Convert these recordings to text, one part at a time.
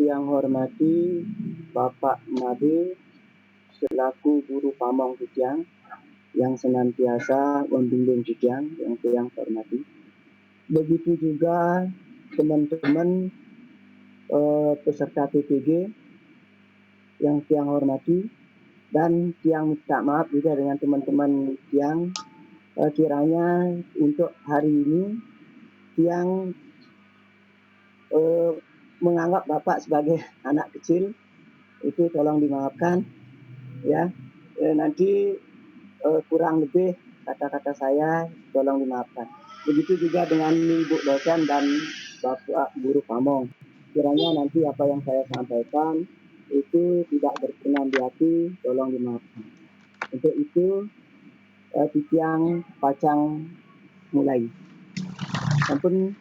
yang hormati Bapak Nade selaku Guru Pamong Kujang yang senantiasa membimbing Kujang yang hormati. Begitu juga teman-teman peserta PPG yang hormati, dan yang minta maaf juga dengan teman-teman yang kiranya untuk hari ini yang menganggap Bapak sebagai anak kecil, itu tolong dimaafkan ya. Nanti kurang lebih kata-kata saya tolong dimaafkan. Begitu juga dengan Ibu dosen dan Bapak Guru Pamong. Kiranya nanti apa yang saya sampaikan itu tidak berkenan di hati, tolong dimaafkan. Untuk itu Titiang Pacang mulai. Sampun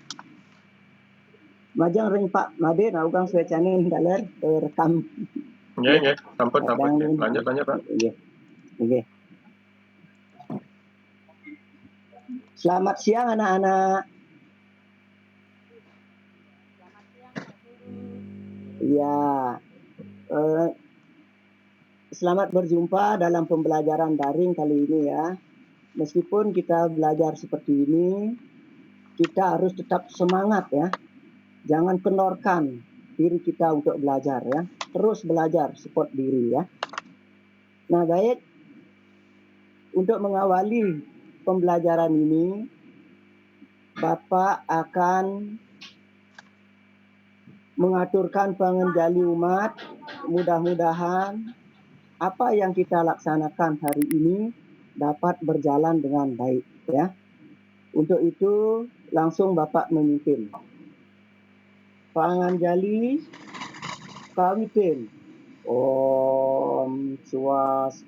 majang ring Pak Made naugang swecane daler rekam. Ya, sampun. Lanjut Pak. Oke. Selamat siang anak-anak. Ya, selamat berjumpa dalam pembelajaran daring kali ini ya. Meskipun kita belajar seperti ini, kita harus tetap semangat ya. Jangan kendorkan diri kita untuk belajar ya. Terus belajar, support diri ya. Nah baik, untuk mengawali pembelajaran ini, Bapak akan mengaturkan pengenjali umat. Mudah-mudahan apa yang kita laksanakan hari ini dapat berjalan dengan baik ya. Untuk itu langsung Bapak memimpin. Panganjali kawitin. Om Swastiastu.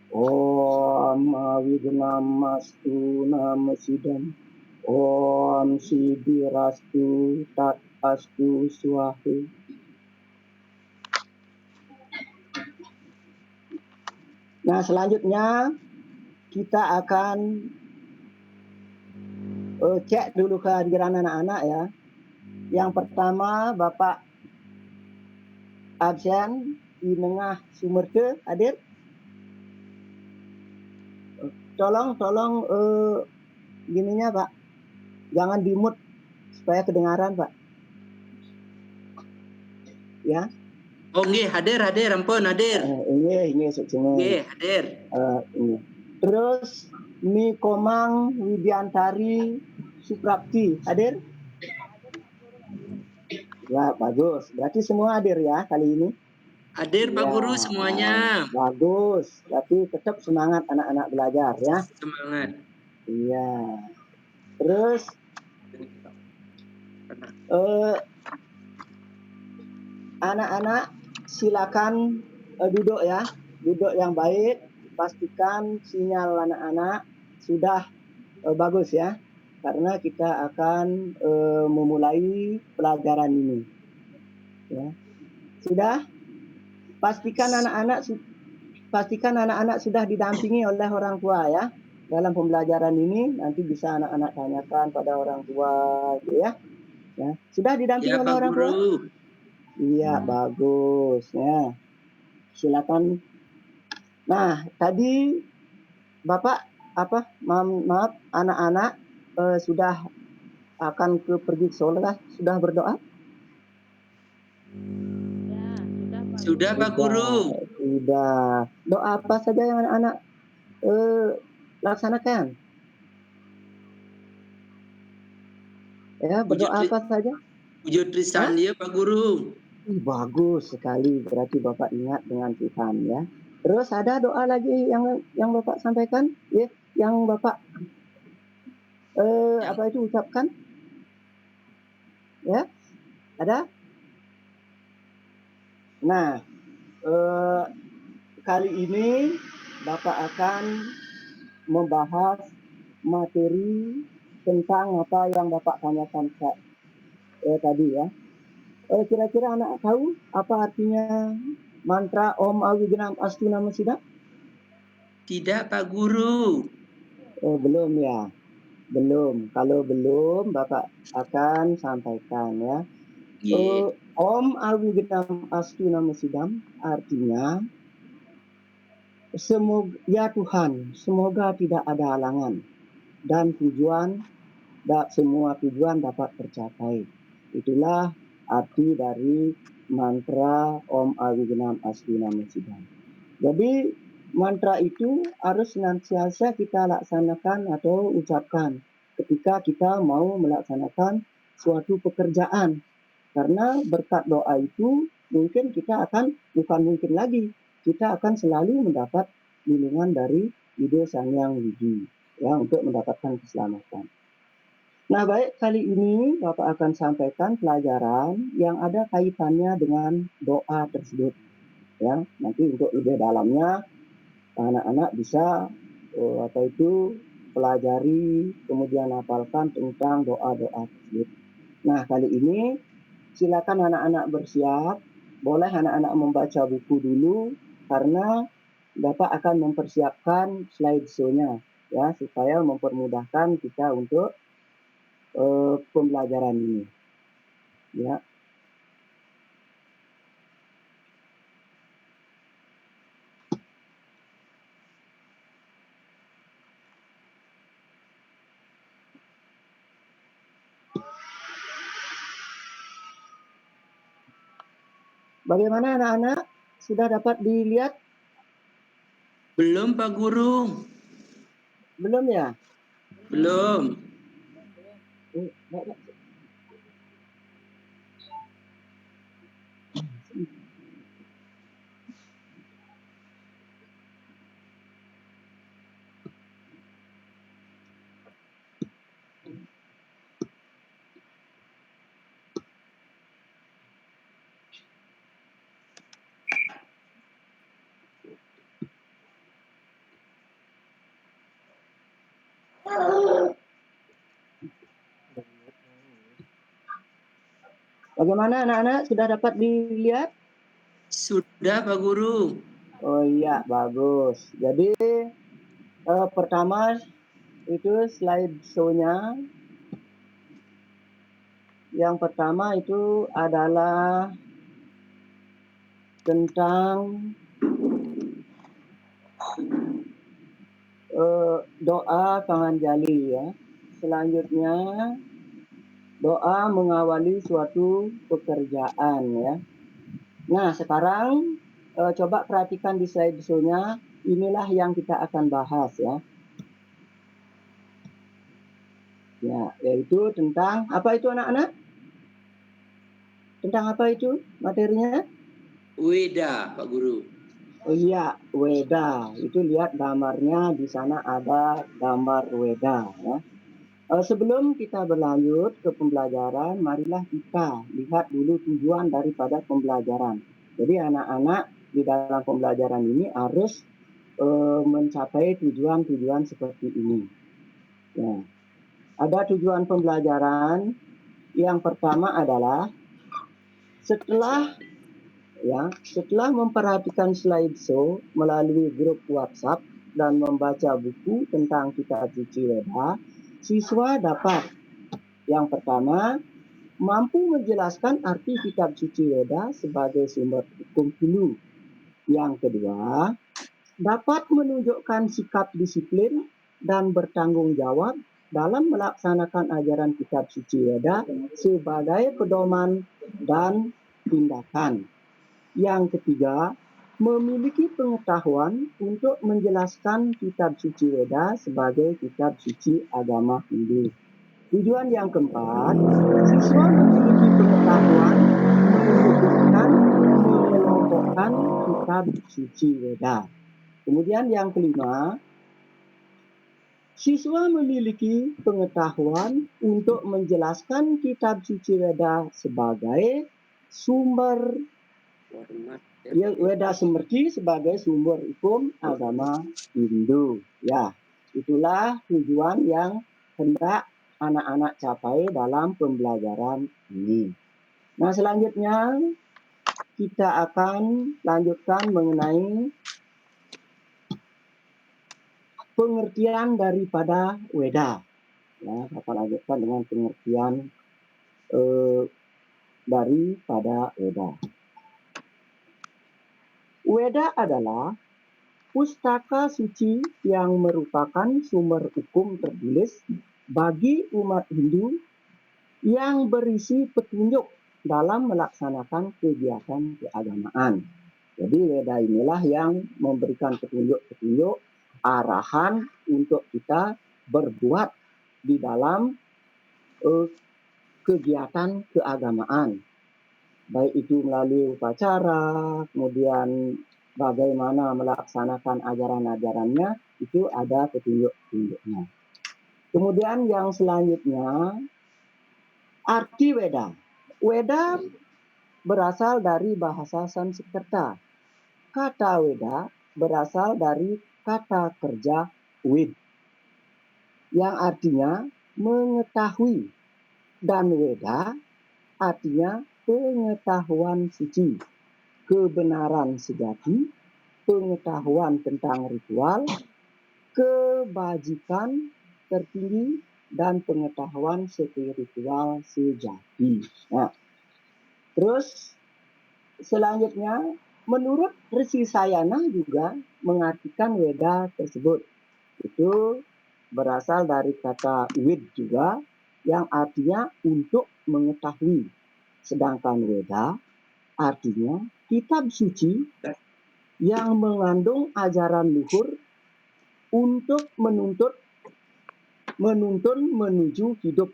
Om Awignamastu Namasidam. Om Sidirastu Tat Astu Swahi. Nah selanjutnya kita akan cek dulu kehadiran anak-anak ya. Yang pertama Bapak absen Inengah Sumerte hadir. Tolong gininya Pak, jangan di-mute supaya kedengaran Pak. Ya. Oh nggih, hadir, ampun hadir. Ini secene. Nggih, hadir. Ini. Terus Mi Komang Widiantari Suprapti hadir? Ya, bagus. Berarti semua hadir ya kali ini? Hadir Pak Ya, Guru semuanya. Bagus. Tapi tetap semangat anak-anak belajar ya. Semangat. Iya. Terus anak-anak silakan duduk ya. Duduk yang baik. Pastikan sinyal anak-anak sudah bagus ya. Karena kita akan memulai pelajaran ini. Ya. Sudah? Pastikan anak-anak sudah didampingi oleh orang tua ya. Dalam pembelajaran ini nanti bisa anak-anak tanyakan pada orang tua gitu ya. Ya. Sudah didampingi oleh orang tua? Iya, bagus ya. Silakan. Nah, tadi Bapak maaf anak-anak sudah akan pergi ke sholat, sudah berdoa? Sudah Pak Guru. Sudah. Doa apa saja yang anak-anak laksanakan? Ya, berdoa apa saja? Wujud lisan dia Pak Guru. Bagus sekali, berarti Bapak ingat dengan Tuhan ya. Terus ada doa lagi yang Bapak sampaikan, ya, yang Bapak ucapkan? Ya, ada? Nah, kali ini Bapak akan membahas materi tentang apa yang Bapak tanyakan tadi ya. Kira-kira anak tahu apa artinya mantra Om Awignam Astu Namasidam? Tidak Pak Guru. Belum ya? Belum. Kalau belum Bapak akan sampaikan ya. Nggih. Om Awigenam Astu Nama Sidam artinya semoga ya Tuhan, semoga tidak ada halangan dan semua tujuan dapat tercapai. Itulah arti dari mantra Om Awigenam Astu Nama Sidam. Jadi mantra itu harus senantiasa kita laksanakan atau ucapkan ketika kita mau melaksanakan suatu pekerjaan. Karena berkat doa itu mungkin kita akan, bukan mungkin lagi, kita akan selalu mendapat bimbingan dari Ide Sang Hyang Widi ya, untuk mendapatkan keselamatan. Nah, baik, kali ini Bapak akan sampaikan pelajaran yang ada kaitannya dengan doa tersebut. Ya, nanti untuk lebih dalamnya anak-anak bisa pelajari kemudian hafalkan tentang doa-doa tersebut. Nah, kali ini silakan anak-anak bersiap. Boleh anak-anak membaca buku dulu karena Bapak akan mempersiapkan slideshow-nya ya, supaya mempermudahkan kita untuk pembelajaran ini. Ya. Bagaimana anak-anak? Sudah dapat dilihat? Belum Pak Guru. Belum ya? Belum. Bagaimana anak-anak? Sudah dapat dilihat? Sudah Pak Guru. Oh iya, bagus. Jadi pertama itu slideshow-nya. Yang pertama itu adalah tentang doa Panganjali ya. Selanjutnya doa mengawali suatu pekerjaan ya. Nah, sekarang coba perhatikan di slideshow-nya. Inilah yang kita akan bahas ya. Ya, yaitu tentang apa itu anak-anak? Tentang apa itu materinya? Weda Pak Guru. Oh iya, Weda. Itu lihat gambarnya, di sana ada gambar Weda ya. Sebelum kita berlanjut ke pembelajaran, marilah kita lihat dulu tujuan daripada pembelajaran. Jadi anak-anak di dalam pembelajaran ini harus mencapai tujuan-tujuan seperti ini. Ya. Ada tujuan pembelajaran. Yang pertama adalah setelah memperhatikan slideshow melalui grup WhatsApp dan membaca buku tentang kitab suci Weda, siswa dapat yang pertama mampu menjelaskan arti kitab suci Weda sebagai sumber hukum Hindu. Yang kedua, dapat menunjukkan sikap disiplin dan bertanggung jawab dalam melaksanakan ajaran kitab suci Weda sebagai pedoman dan tindakan. Yang ketiga, memiliki pengetahuan untuk menjelaskan kitab suci Weda sebagai kitab suci agama Hindu. Tujuan yang keempat, siswa memiliki pengetahuan menghidupkan, mengelompokkan kitab suci Weda. Kemudian yang kelima, siswa memiliki pengetahuan untuk menjelaskan kitab suci Weda sebagai sumber Weda Smrti sebagai sumber hukum agama Hindu. Ya, itulah tujuan yang hendak anak-anak capai dalam pembelajaran ini. Nah, selanjutnya kita akan lanjutkan mengenai pengertian daripada Weda. Ya, kita lanjutkan dengan pengertian daripada Weda. Weda adalah pustaka suci yang merupakan sumber hukum tertulis bagi umat Hindu yang berisi petunjuk dalam melaksanakan kegiatan keagamaan. Jadi Weda inilah yang memberikan petunjuk-petunjuk arahan untuk kita berbuat di dalam kegiatan keagamaan. Baik itu melalui upacara, kemudian bagaimana melaksanakan ajaran-ajarannya, itu ada petunjuk-petunjuknya. Kemudian yang selanjutnya, arti Weda. Weda berasal dari bahasa Sanskerta. Kata Weda berasal dari kata kerja wid, yang artinya mengetahui, dan Weda artinya pengetahuan suci, kebenaran sejati, pengetahuan tentang ritual, kebajikan tertinggi, dan pengetahuan spiritual sejati. Nah, terus selanjutnya, menurut Resi Sayana juga mengartikan Weda tersebut. Itu berasal dari kata wid juga, yang artinya untuk mengetahui. Sedangkan Weda artinya kitab suci yang mengandung ajaran luhur untuk menuntun menuju hidup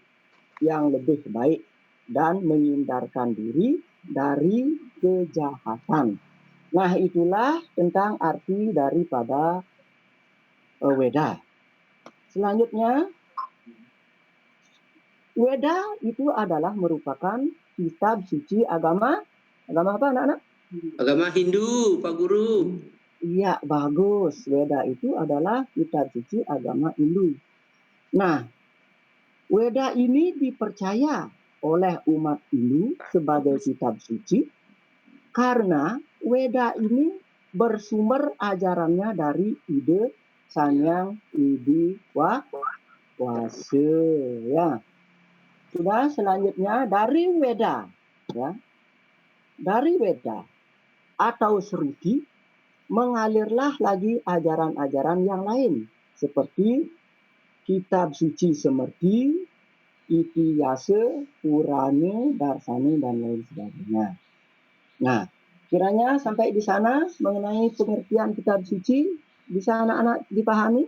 yang lebih baik dan menghindarkan diri dari kejahatan. Nah, itulah tentang arti daripada Weda. Selanjutnya, Weda itu adalah merupakan kitab suci agama apa anak-anak? Agama Hindu, Pak Guru. Iya, bagus. Weda itu adalah kitab suci agama Hindu. Nah, Weda ini dipercaya oleh umat Hindu sebagai kitab suci karena Weda ini bersumber ajarannya dari ide Sanyang Widi Wase. Ya. Sudah, selanjutnya dari Weda, ya. Dari Weda atau Sruti mengalirlah lagi ajaran-ajaran yang lain seperti kitab suci Semerti, Itiyase, Purane, Darsane, dan lain sebagainya. Nah, kiranya sampai di sana mengenai pengertian kitab suci bisa anak-anak dipahami?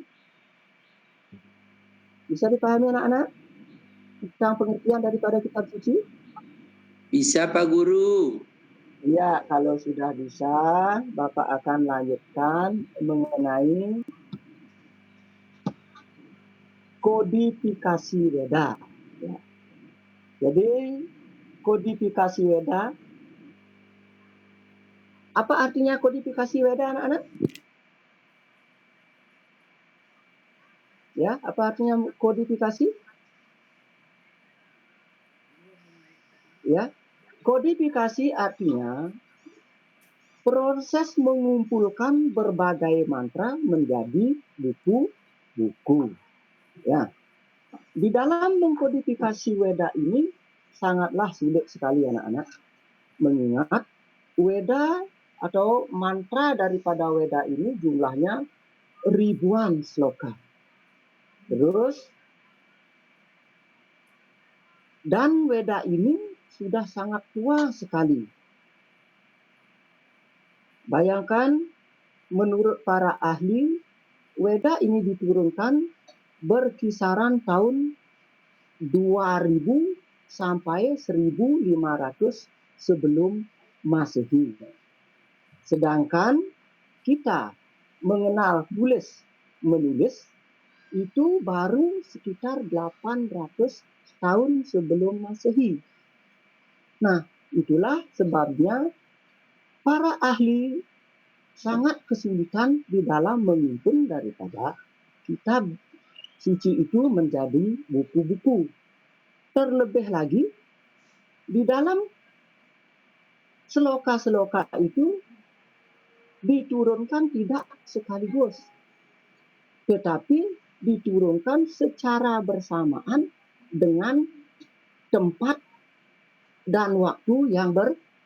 Bisa dipahami anak-anak tentang pengertian daripada kitab suci? Bisa, Pak Guru. Ya, kalau sudah bisa, Bapak akan lanjutkan mengenai kodifikasi Weda. Ya. Jadi, kodifikasi Weda, apa artinya kodifikasi Weda, anak-anak? Ya, apa artinya kodifikasi? Ya, kodifikasi artinya proses mengumpulkan berbagai mantra menjadi buku-buku. Ya, di dalam mengkodifikasi Weda ini sangatlah sulit sekali anak-anak, mengingat Weda atau mantra daripada Weda ini jumlahnya ribuan sloka. Terus, dan Weda ini sudah sangat tua sekali. Bayangkan, menurut para ahli, Weda ini diturunkan berkisaran tahun 2000 sampai 1500 sebelum Masehi. Sedangkan kita mengenal tulis-menulis itu baru sekitar 800 tahun sebelum Masehi. Nah, itulah sebabnya para ahli sangat kesulitan di dalam menyusun daripada kitab suci itu menjadi buku-buku. Terlebih lagi, di dalam seloka-seloka itu diturunkan tidak sekaligus, tetapi diturunkan secara bersamaan dengan tempat dan waktu yang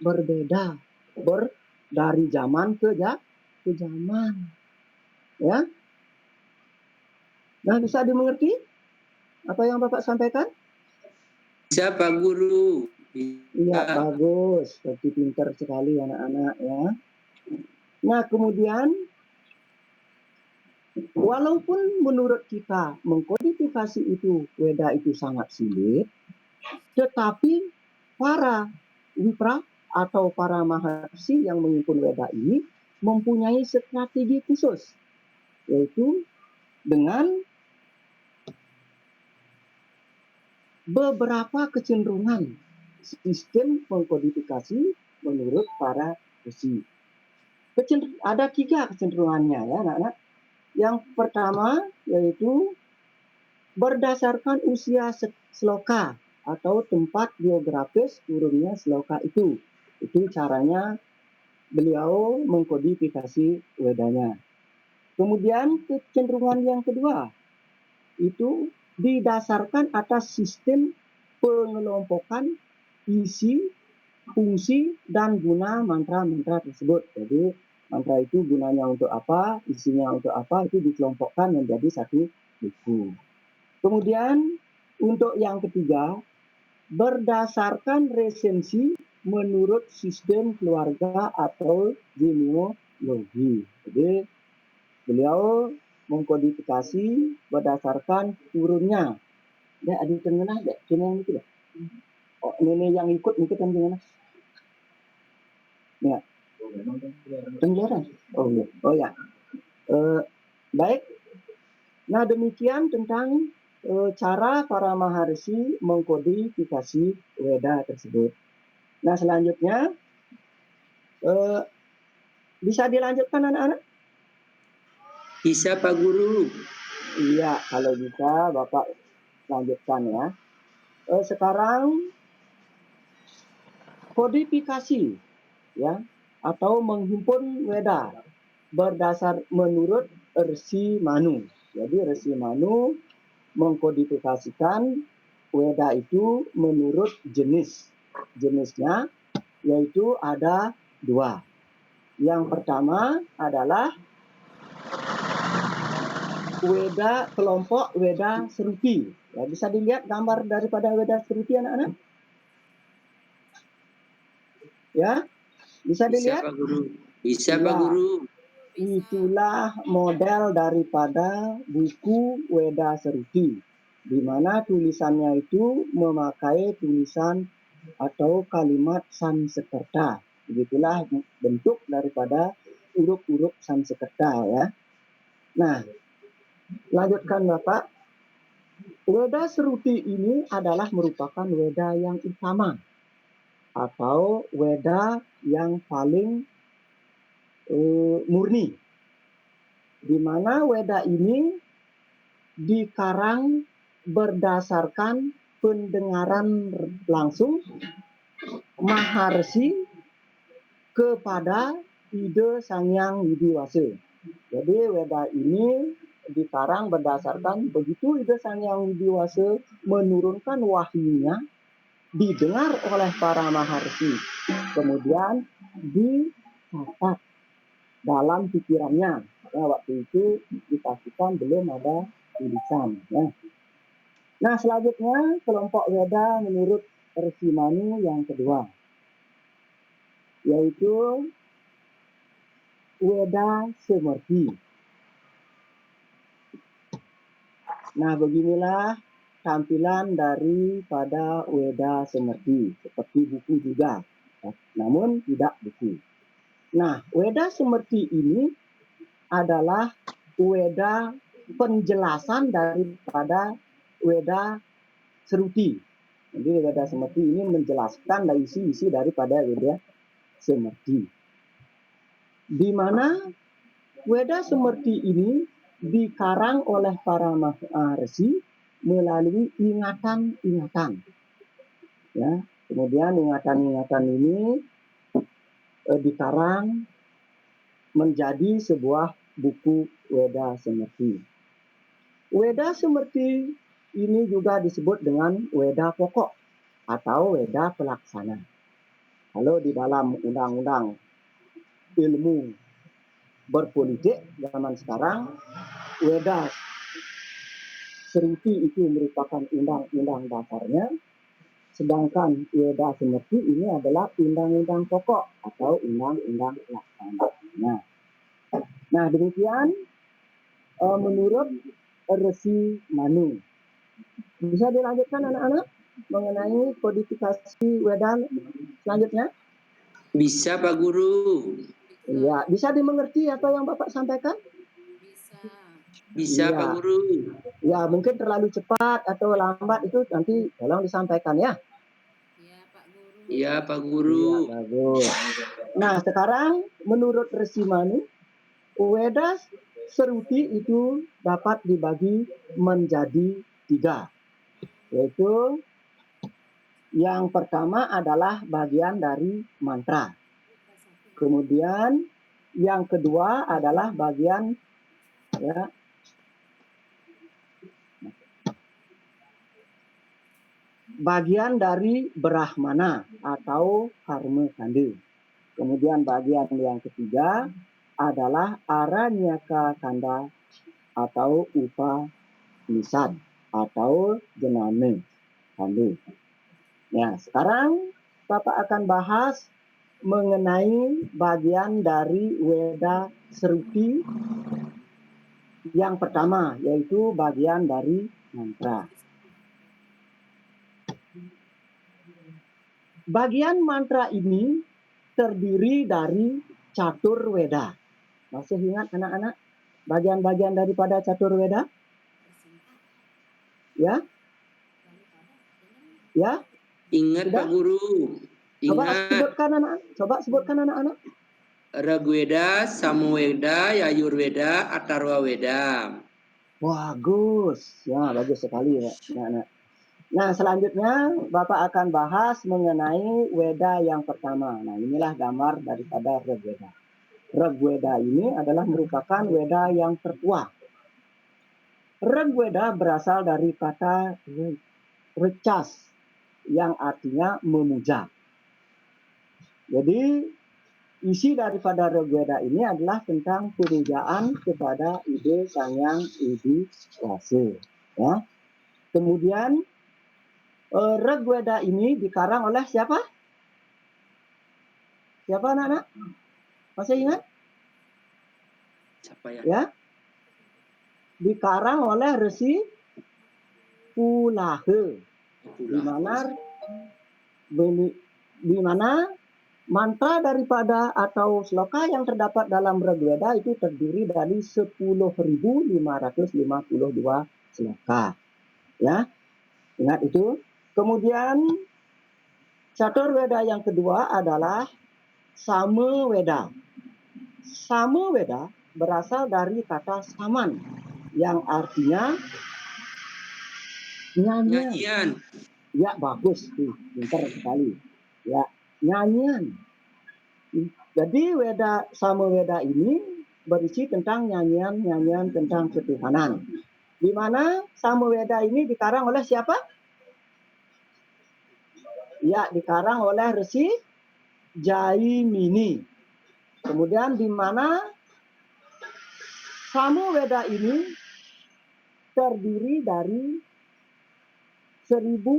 berbeda, dari zaman ke zaman, ya. Nah, bisa dimengerti apa yang Bapak sampaikan? Bisa Pak Guru. Iya, bagus. Seperti pintar sekali anak-anak, ya. Nah, kemudian walaupun menurut kita mengkodifikasi itu Weda itu sangat sulit, tetapi para wipra atau para maharsi yang menghimpun Weda ini mempunyai strategi khusus, yaitu dengan beberapa kecenderungan sistem mengkodifikasi menurut para resi. Ada 3 kecenderungannya, ya anak-anak. Yang pertama yaitu berdasarkan usia sloka atau tempat geografis turunnya sloka itu. Itu caranya beliau mengkodifikasi Wedanya. Kemudian kecenderungan yang kedua itu didasarkan atas sistem pengelompokan isi, fungsi, dan guna mantra-mantra tersebut. Jadi mantra itu gunanya untuk apa, isinya untuk apa, itu dikelompokkan menjadi satu buku. Kemudian untuk yang ketiga, berdasarkan resensi menurut sistem keluarga atau genealogi. Jadi beliau mengkodifikasi berdasarkan turunnya. Ya, ada tengah deh, yang itu deh. Oh, ini yang ikut kan gimana? Ya. Tenggeran. Oh ya. Oh ya. Baik. Nah, demikian tentang cara para maharsi mengkodifikasi Weda tersebut. Nah, selanjutnya bisa dilanjutkan anak-anak? Bisa Pak Guru. Iya, kalau bisa Bapak lanjutkan ya. Sekarang kodifikasi ya atau menghimpun Weda berdasar menurut Resi Manu. Jadi Resi Manu mengkodifikasikan Weda itu menurut jenis. Jenisnya yaitu ada 2. Yang pertama adalah Weda kelompok Weda Seruti. Ya, bisa dilihat gambar daripada Weda Seruti anak-anak? Ya, bisa dilihat? Bisa Pak Guru. Bisa ya. Pak Guru. Itulah model daripada buku Weda Seruti, di mana tulisannya itu memakai tulisan atau kalimat Sanskerta. Begitulah bentuk daripada huruf-huruf Sanskerta ya. Nah, lanjutkan Bapak. Weda Seruti ini adalah merupakan Weda yang utama atau Weda yang paling murni, di mana Weda ini dikarang berdasarkan pendengaran langsung Maharsi kepada ide Sangyang Widiwasa. Jadi Weda ini dikarang berdasarkan begitu ide Sangyang Widiwasa menurunkan wahyunya, didengar oleh para Maharsi, kemudian dicatat dalam pikirannya. Ya, waktu itu dipastikan belum ada tulisan. Ya. Nah, selanjutnya kelompok Weda menurut Resi Manu yang kedua, yaitu Weda Semerti. Nah, beginilah tampilan daripada Weda Semerti, seperti buku juga, namun tidak buku. Nah, Weda Semerti ini adalah Weda penjelasan daripada Weda Seruti. Jadi Weda Semerti ini menjelaskan isi-isi daripada Weda Semerti. Di mana Weda Semerti ini dikarang oleh para maharsi melalui ingatan-ingatan. Ya, kemudian ingatan-ingatan ini dikarang menjadi sebuah buku Weda Semerti. Weda Semerti ini juga disebut dengan Weda pokok atau Weda pelaksana. Kalau di dalam undang-undang ilmu berpolitik zaman sekarang, Weda Seruti itu merupakan undang-undang dasarnya, sedangkan Weda Semerti ini adalah undang-undang pokok atau undang-undang pelaksana. Nah, demikian menurut Resi Manu. Bisa dilanjutkan anak-anak mengenai kodifikasi Weda selanjutnya? Bisa Pak Guru. Ya, bisa dimengerti apa yang Bapak sampaikan? Bisa Iya. Pak Guru. Ya, mungkin terlalu cepat atau lambat itu nanti tolong disampaikan ya. Iya Pak Iya, Guru. bagus. Nah, sekarang menurut Resi Manu, Weda Seruti itu dapat dibagi menjadi 3. Yaitu yang pertama adalah bagian dari mantra. Kemudian yang kedua adalah bagian ya, bagian dari Brahmana atau Karma Kanda. Kemudian bagian yang ketiga adalah Aranyaka Kanda atau Upanisad atau Jenana Kanda. Ya, sekarang Bapak akan bahas mengenai bagian dari Weda Seruti yang pertama, yaitu bagian dari mantra. Bagian mantra ini terdiri dari catur Weda. Masih ingat anak-anak bagian-bagian daripada catur Weda? Ya? Ya? Ingat Sudah? Pak Guru. Coba Ingat. sebutkan anak-anak. Rigweda, Samaweda, Yajurveda, Atharwa Weda. Bagus. Ya, bagus sekali ya, anak-anak. Nah, selanjutnya Bapak akan bahas mengenai Weda yang pertama. Nah, inilah gambar daripada Rigweda. Rigweda ini adalah merupakan Weda yang tertua. Rigweda berasal dari kata recas yang artinya memuja. Jadi isi daripada Rigweda ini adalah tentang pemujaan kepada Ide Sang Hyang Widi Wase. Ya. Kemudian Rigweda ini dikarang oleh siapa? Siapa anak-anak? Masih ingat? Siapa ya? Ya. Dikarang oleh Resi Pulahe. Di mana mantra daripada atau sloka yang terdapat dalam Rigweda itu terdiri dari 10.552 sloka. Ya, ingat itu. Kemudian catur Weda yang kedua adalah Samaweda. Samaweda berasal dari kata saman yang artinya nyanyian. Nyanyian. Ya, bagus tuh, pintar sekali. Ya, nyanyian. Jadi Samaweda ini berisi tentang nyanyian-nyanyian tentang ketuhanan. Di mana Samaweda ini dikarang oleh siapa? Ya, dikarang oleh Resi Jaimini. Kemudian di mana Samaweda ini terdiri dari 1875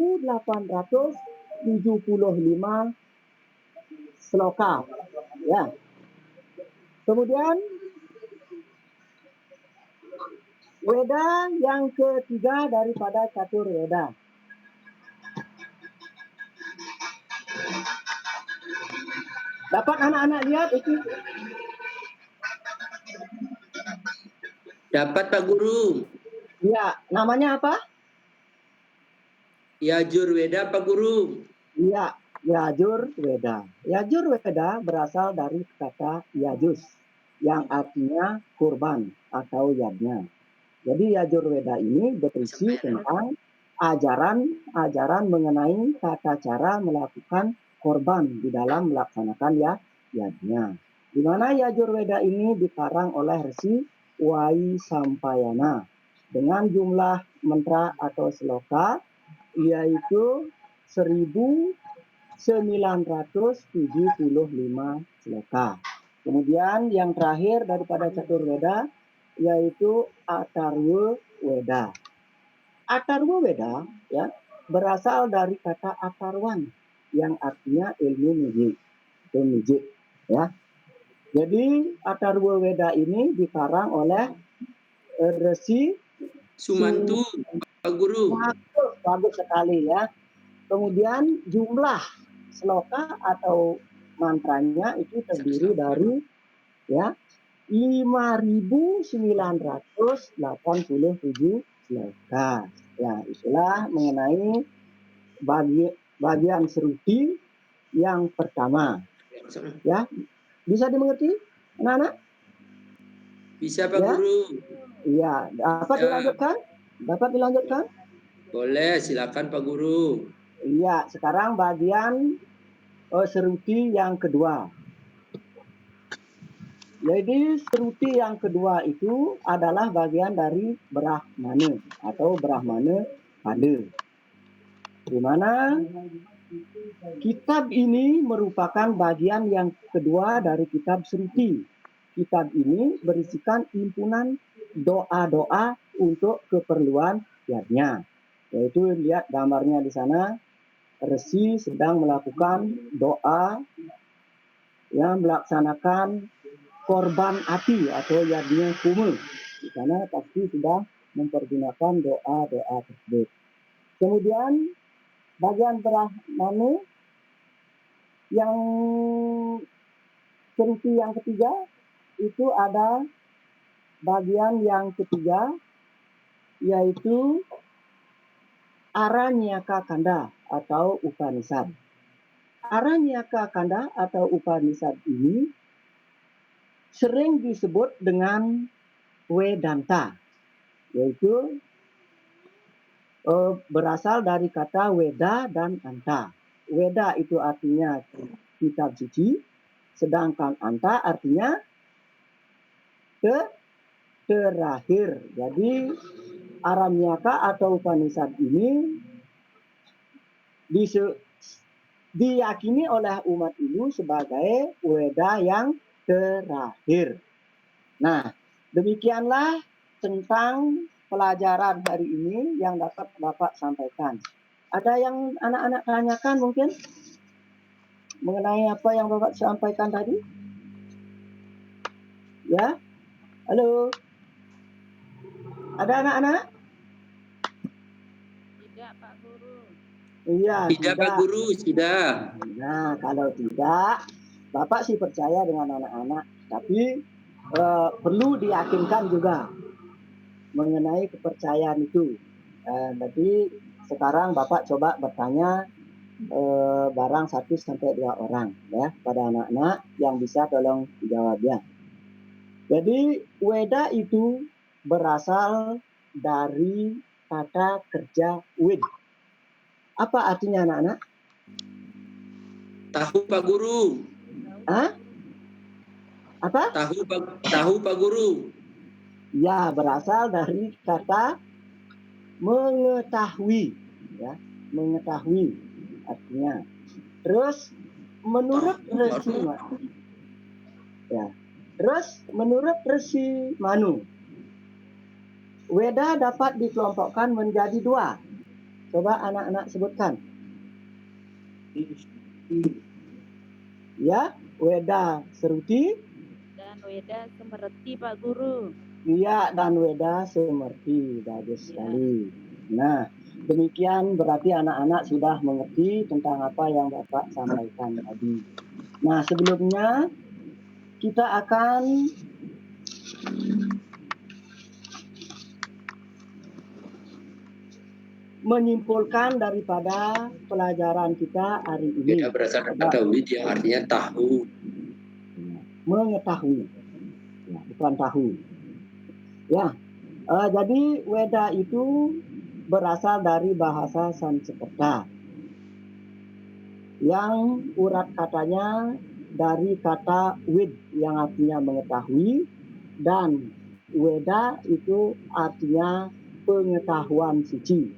sloka. Ya. Kemudian Weda yang ketiga daripada catur Weda. Dapat anak-anak lihat itu? Dapat Pak Guru. Ya, namanya apa? Yajurveda Pak Guru. Ya, Yajurveda. Yajurveda berasal dari kata Yajus yang artinya kurban atau yajna. Jadi Yajurveda ini berisi tentang ajaran mengenai tata cara melakukan korban di dalam melaksanakan yajna. Di mana Yajurveda ini dikarang oleh Resi Wai Sampayana dengan jumlah mantra atau sloka yaitu 1975 sloka. Kemudian yang terakhir daripada Catur Weda yaitu Atharwa Weda. Atharwa Weda ya berasal dari kata Atharwan yang artinya ilmu mijik ya. Jadi Atharwa Weda ini dikarang oleh Resi Sumantu, Pak Guru. Bagus sekali ya. Kemudian jumlah sloka atau mantranya itu terdiri dari ya 5.987 sloka. Ya, itulah mengenai bagian seruti yang pertama. Ya, bisa dimengerti, anak-anak? Bisa Pak Ya. Guru. Iya, dapat Ya. dilanjutkan? Dapat dilanjutkan? Boleh, silakan Pak Guru. Iya, sekarang bagian seruti yang kedua. Jadi seruti yang kedua itu adalah bagian dari Brahmana atau Brahmana Pada. Di mana kitab ini merupakan bagian yang kedua dari kitab seruti. Kitab ini berisikan himpunan doa-doa untuk keperluan yajna. Yaitu lihat gambarnya di sana, Resi sedang melakukan doa yang melaksanakan korban api atau yajna kuma. Di sana pasti sudah mempergunakan doa-doa tersebut. Kemudian bagian Brahmana yang seruti yang ketiga itu ada bagian yang ketiga yaitu Aranyaka Kanda atau Upanishad. Aranyaka Kanda atau Upanishad ini sering disebut dengan Vedanta, yaitu berasal dari kata Weda dan Anta. Weda itu artinya kitab suci, sedangkan Anta artinya terakhir. Jadi Aranyaka atau Upanishad ini diyakini oleh umat Hindu sebagai Weda yang terakhir. Nah, demikianlah tentang pelajaran hari ini yang dapat Bapak sampaikan. Ada yang anak-anak tanyakan mungkin mengenai apa yang Bapak sampaikan tadi? Ya? Halo? Ada anak-anak? Tidak, Pak Guru. Iya, Tidak Pak Guru, sudah. Nah, kalau tidak, Bapak sih percaya dengan anak-anak, tapi perlu diyakinkan juga mengenai kepercayaan itu. Jadi sekarang Bapak coba bertanya barang 1 sampai 2 orang ya pada anak-anak yang bisa tolong dijawab ya. Jadi Weda itu berasal dari kata kerja wid. Apa artinya anak-anak? Tahu Pak Guru. Hah? Apa? Tahu Pak Guru. Ya, berasal dari kata mengetahui ya, mengetahui artinya. Terus menurut Resi ya. Terus menurut Resi Manu, Weda dapat dikelompokkan menjadi 2. Coba anak-anak sebutkan. Ya, Weda Seruti Dan Weda Semerti, Pak Guru. Iya, dan Weda Semerti. Bagus sekali. Nah, demikian berarti anak-anak sudah mengerti tentang apa yang Bapak sampaikan tadi. Nah, sebelumnya kita akan menyimpulkan daripada pelajaran kita hari ini. Weda berasal dari kata wid yang artinya tahu. Mengetahui. Ya, bukan tahu. Ya, jadi Weda itu berasal dari bahasa Sanskerta yang urat katanya dari kata wid yang artinya mengetahui, dan Weda itu artinya pengetahuan suci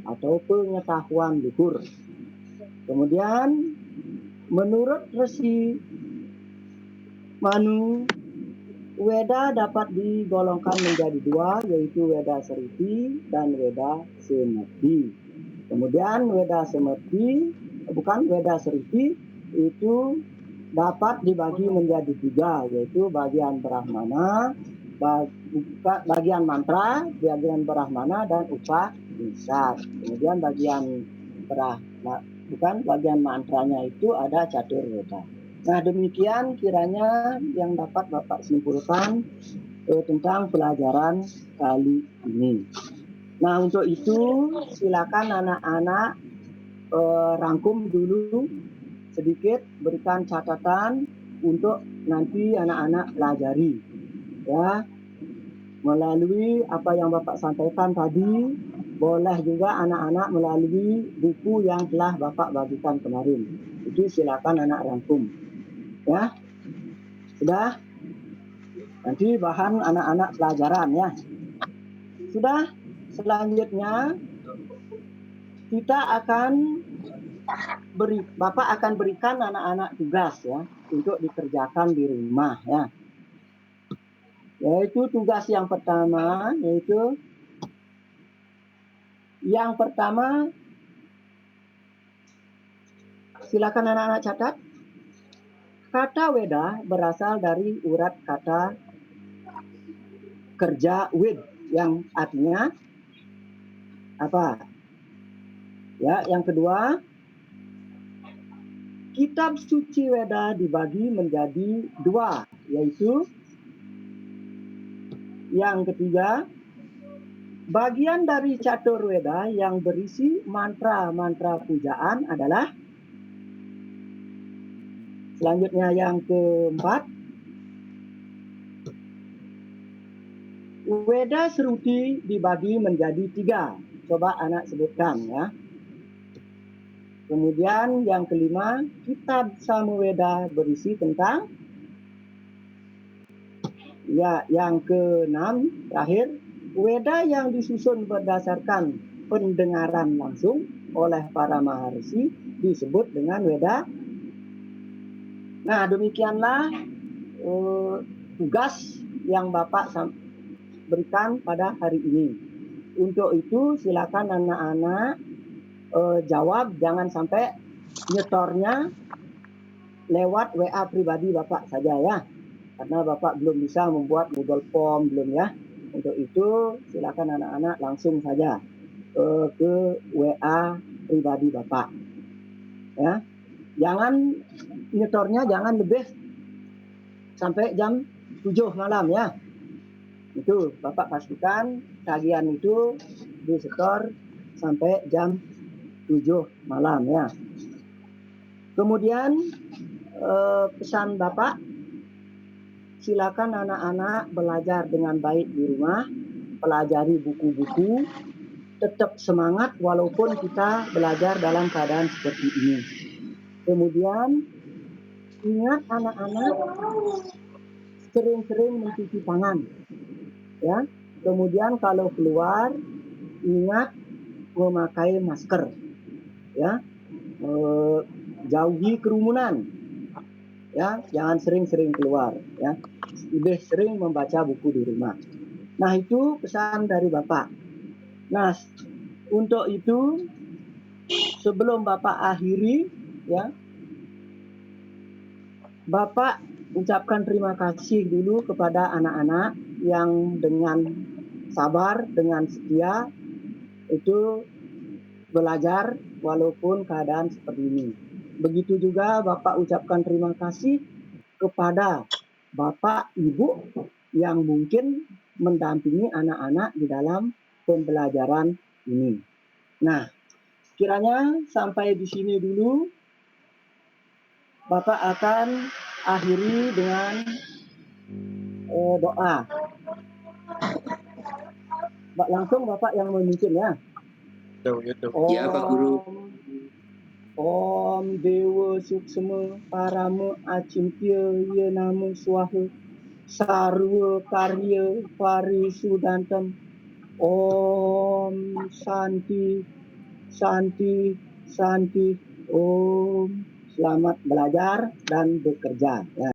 atau pengetahuan luhur. Kemudian menurut Resi Manu, Weda dapat digolongkan menjadi dua, yaitu Weda Seruti dan Weda Semerti. Kemudian Weda Seruti itu dapat dibagi menjadi tiga, yaitu bagian Brahmana, bagian mantra, bagian Brahmana, dan Upanishad. Kemudian bagian bagian mantranya itu ada Catur Weda. Nah, demikian kiranya yang dapat Bapak simpulkan tentang pelajaran kali ini. Nah, untuk itu silakan anak-anak rangkum dulu sedikit, berikan catatan untuk nanti anak-anak pelajari, ya, melalui apa yang Bapak sampaikan tadi. Boleh juga anak-anak melalui buku yang telah Bapak bagikan kemarin. Itu silakan anak rangkum, ya. Sudah? Nanti bahan anak-anak pelajaran, ya. Sudah? Selanjutnya kita akan Bapak akan berikan anak-anak tugas, ya, untuk dikerjakan di rumah, ya. Yaitu tugas yang pertama, silakan anak-anak catat. Kata Weda berasal dari urat kata kerja wid, yang artinya apa? Ya, yang kedua, kitab suci Weda dibagi menjadi dua, yaitu yang ketiga, bagian dari Catur Weda yang berisi mantra-mantra pujaan adalah. Selanjutnya yang keempat, Weda Seruti dibagi menjadi tiga. Coba anak sebutkan, ya. Kemudian yang kelima, kitab Samaweda berisi tentang. Ya, yang keenam terakhir, Weda yang disusun berdasarkan pendengaran langsung oleh para maharsi disebut dengan Weda. Nah, demikianlah tugas yang Bapak berikan pada hari ini. Untuk itu silakan anak-anak jawab, jangan sampai nyetornya lewat WA pribadi Bapak saja, ya. Karena Bapak belum bisa membuat Google Form, belum, ya. Untuk itu silakan anak-anak langsung saja ke WA pribadi Bapak, ya. Jangan nyetornya jangan lebih sampai jam 7 malam, ya. Itu Bapak pastikan tagihan itu disetor sampai jam 7 malam, ya. Kemudian pesan Bapak, silakan anak-anak belajar dengan baik di rumah, pelajari buku-buku, tetap semangat walaupun kita belajar dalam keadaan seperti ini. Kemudian ingat anak-anak sering-sering mencuci tangan, ya. Kemudian kalau keluar ingat memakai masker, ya. Jauhi kerumunan, ya. Jangan sering-sering keluar, ya. Lebih sering membaca buku di rumah. Nah, itu pesan dari Bapak. Nah, untuk itu sebelum Bapak akhiri, ya, Bapak ucapkan terima kasih dulu kepada anak-anak yang dengan sabar, dengan setia itu belajar walaupun keadaan seperti ini. Begitu juga Bapak ucapkan terima kasih kepada Bapak Ibu yang mungkin mendampingi anak-anak di dalam pembelajaran ini. Nah, kiranya sampai di sini dulu. Bapak akan akhiri dengan doa. Langsung Bapak yang memimpin, ya. Gitu. Ya, Pak Guru. Om Dewa Suksema Parama Acintya Ye Namo Swaha Sarwa Karya Parisudantam. Om Santi Santi Santi. Om, selamat belajar dan bekerja. Ya.